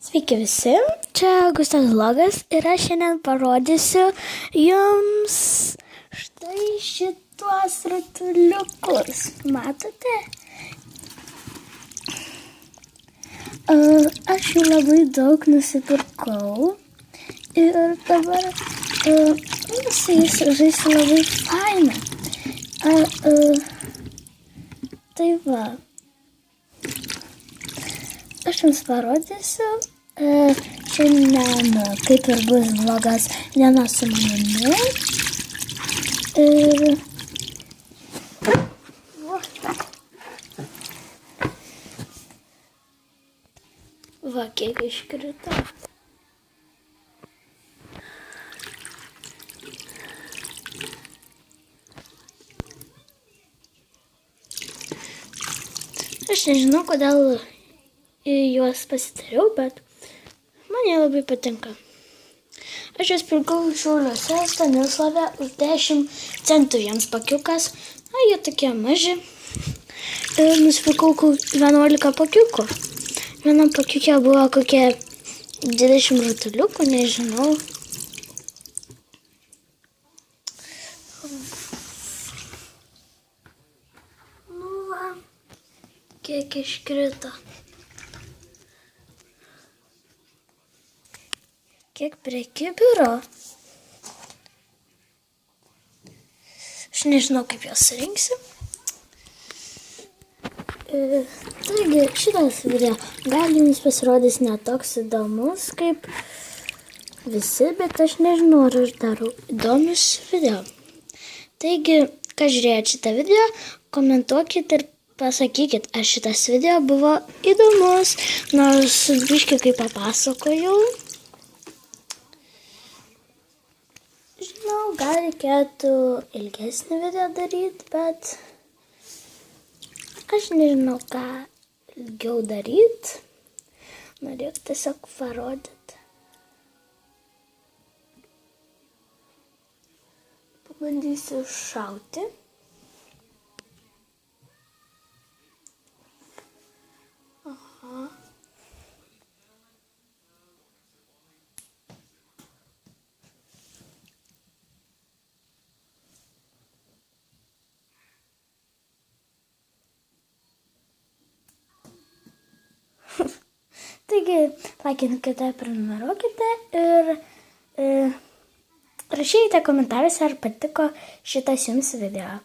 Sveiki visi, čia Augustas Vlogas ir aš šiandien parodysiu jums štai šituos rutuliukus. Matote? Aš jų labai daug nusipirkau ir dabar su jais žaisiu labai faina. Tai va. Aš jums parodysiu. Šiandien kaip ir bus vlogas viena su manimi. Ir va, kiek iškrito. Aš nežinau, kodėl juos pasidariau, bet man jie labai patinka. Aš juos pirkau Šiauliuose, Stanislavė, už 10 centų jiems pakiukas. Jie tokie maži. Ir nusipirkau 11 pakiukų. Vienam pakiukė buvo kokie 20 rutuliukų, nežinau. Nu va, kiek iškrito. Kiek prie kibiro. Aš nežinau, kaip juos rinksiu. Taigi, šitas video gal jums pasirodys netoks įdomus kaip visi, bet aš nežinau, ar aš darau įdomius video. Taigi, kas žiūrėjot šitą video, komentuokit ir pasakykit, ar šitas video buvo įdomus, nors biškį kaip papasakojau. Žinau, gal reikėtų ilgesnį video daryti, bet aš nežinau, ką ilgiau daryti. Norėjau tiesiog parodyti. Pabandysiu šauti. Aha. Taigi, laikinkite, prenumeruokite ir rašykite komentaruose, ar patiko šitas jums video.